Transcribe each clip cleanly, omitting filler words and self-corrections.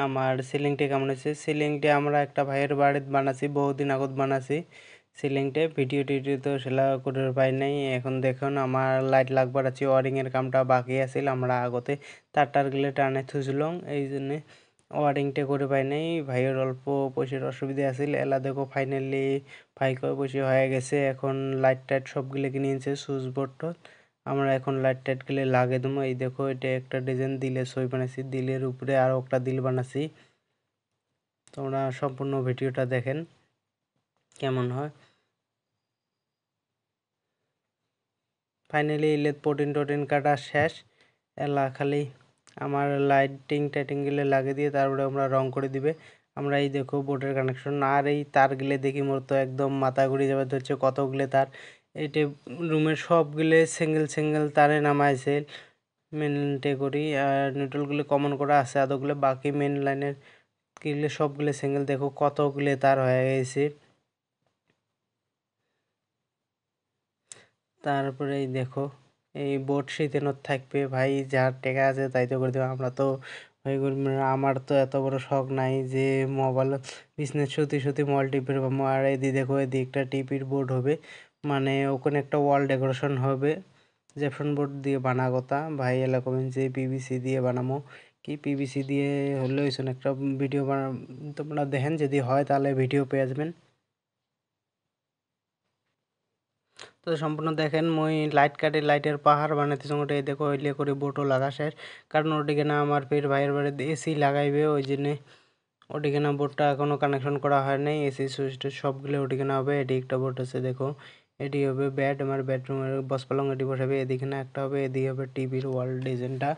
আমার সিলিংটি কেমন হয়েছে। সিলিংটি আমরা একটা ভাইয়ের বাড়িতে বানাছি, বহুদিন আগত বানাছি সিলিংটে। ভিডিও টিডিও তো সেলা করে পাই নাই। এখন দেখুন আমার লাইট লাগবার আছে, ওয়ারিংয়ের কামটা বাকি আছিল, আমরা আগতে তারগুলো টানে থুছিলাম, এই জন্যে ওয়ারিংটা করে পাই নাই। ভাইয়ের অল্প পয়সার অসুবিধা আছিল। এলা দেখো ফাইনালি ভাই কয় পয়সা হয়ে গেছে। এখন লাইট টাইট সবগুলো কিনে নিয়েছে, সুইচ বোর্ড। আমরা এখন লাইট টাইট গুলো লাগিয়ে দেবো। এই দেখো এটা একটা ডিজাইন দিলে সই বানাইছি, দিলের উপরে আরো একটা দিল বানাইছি। তোমরা সম্পূর্ণ ভিডিওটা দেখেন কেমন হয়। ফাইনালি ইলেদ টোটিন কাটা শেষ। এলা খালি আমার লাইটিং টাইটিং গুলো লাগিয়ে দিয়ে তারপরে আমরা রং করে দিবে। আমরা এই দেখো বোর্ডের কানেকশন, আর এই তারগুলো দেখি মোর তো একদম মাথা ঘুরে যাবে ধরছে কতগুলো তার। এইটা রুমের সবগুলো সিঙ্গেল তারে নামাইছে মেনটে করি, আর নিউট্রালগুলো কমন করা আছে আদগুলো, বাকি মেন লাইনের কিগুলো সবগুলো সিঙ্গেল। দেখো কতগুলো তার হয়ে গেছে। তারপরে এই দেখো এই বোর্ড শীতেনত থাকবে ভাই, যার টেকা আছে তাই তো করে দেবো। আমরা তো ভাই আমার তো এত বড় শখ নাই যে মোবাইল বিজনেস সত্যি মোবাইল টিপের। আর এদিকে দেখো এদিকটা টিপির বোর্ড হবে, মানে ওখানে একটা ওয়াল ডেকোরেশন হবে জেপসন বোর্ড দিয়ে বানা কথা। ভাই এরকম যে পিভিসি দিয়ে বানাবো, কি পিভিসি দিয়ে হলে ওইসব একটা ভিডিও বানা, তোমরা দেখেন যদি হয় তাহলে ভিডিও পেয়ে যাবেন। তো সম্পূর্ণ দেখেন মই লাইট কাটে লাইটের পাহাড় বানাইতেছি। ওটা দেখো ওইলে করে বোটও লাগা শেষ, কারণ ওটিকে না আমার ফের ভাইয়ের বাড়িতে এসি লাগাইবে, ওই জন্যে ওটিকে না বোর্ডটা এখনও কানেকশন করা হয় নাই। এসি সুইচ সবগুলো ওটিকে না হবে। এটি একটা বোর্ড আছে দেখো, এটি হবে বেড, আমার বেডরুমের বস পালং এটি বসাবে। এদিকে না একটা হবে, এদিকে হবে টিভির ওয়াল ডিজাইনটা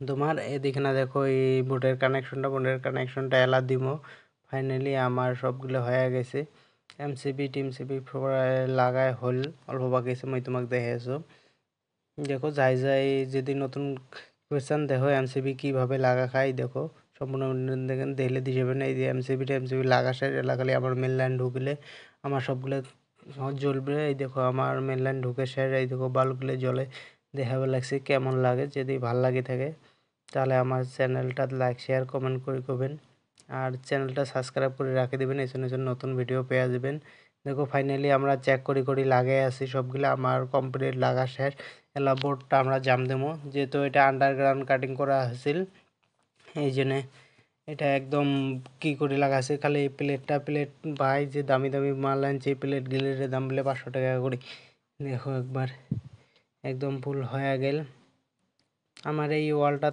তোমার। এদিকে না দেখো এই বোর্ডের কানেকশনটা এলা দিব। ফাইনালি আমার সবগুলো হয়ে গেছে। এমসিবি টিমসিবি লাগায় হল, অল্প বাকি আছে, মই তোমাকে দেখাইছো। দেখো যাই যদি নতুন কোয়েশ্চেন দেখো এমসিবি কীভাবে লাগা খাই দেখো সম্পূর্ণ দেখেন, দেখলে দিয়ে যাবেন। এই যে এমসিবি লাগা শেষ। এলাকালে আমার মেন লাইন ঢুকলে আমার সবগুলো জ্বলবে। এই দেখো আমার মেন লাইন ঢুকে শেষ। এই দেখো বাল্বগুলো জ্বলে দেখাবে লাগছে কেমন লাগে। যদি ভাল লাগে থাকে তাহলে আমার চ্যানেলটা লাইক শেয়ার কমেন্ট করে করবেন, আর চ্যানেলটা সাবস্ক্রাইব করে রাখে দেবেন, এই নতুন ভিডিও পেয়ে যাবেন। দেখো ফাইনালি আমরা চেক করি লাগাই আসি সবগুলো, আমার কমপ্লিট লাগা শেষ। এলা বোর্ডটা আমরা জাম দেবো, যেহেতু এটা আন্ডারগ্রাউন্ড কাটিং করা হয়েছিল এই জন্যে এটা একদম কি করে লাগাছে। খালি এই প্লেট ভাই যে দামি মাল আনছে, এই প্লেট গিলের দাম বলে 500 টাকা করে। দেখো একবার একদম ফুল হয়ে গেল। আমার এই ওয়ালটা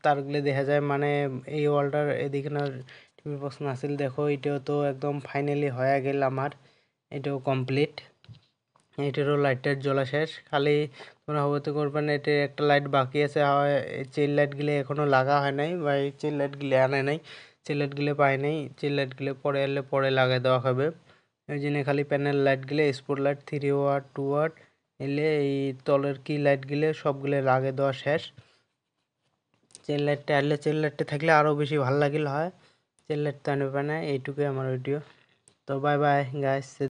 তারগুলো দেখা যায়, মানে এই ওয়ালটার এদিকে না টিভির প্রশ্ন আসছিল। দেখো এটাও তো একদম ফাইনালি হয়ে গেল আমার, এটাও কমপ্লিট। এটারও লাইটের জ্বলা শেষ। খালি তোমরা হতে করবেন এটার একটা লাইট বাকি আছে, চেল লাইটগুলো এখনও লাগা হয় নাই বা এই চেল লাইটগুলো আনে নাই, চেল লাইটগুলো পাই নাই। চেল লাইটগুলো পরে এলে পরে লাগাই দেওয়া হবে। ওই জন্য খালি প্যানেল লাইটগুলো স্পট লাইট 3 ওয়াট 2 ওয়াট এলে এই তলের কি লাইটগুলো সবগুলো লাগিয়ে দেওয়া শেষ। চেল লাইটটা থাকলে আরও বেশি ভালো লাগিল হয়। চেল লাইট তো আনবে না। এইটুকুই আমার ভিডিও। তো বাই বাই গাইস।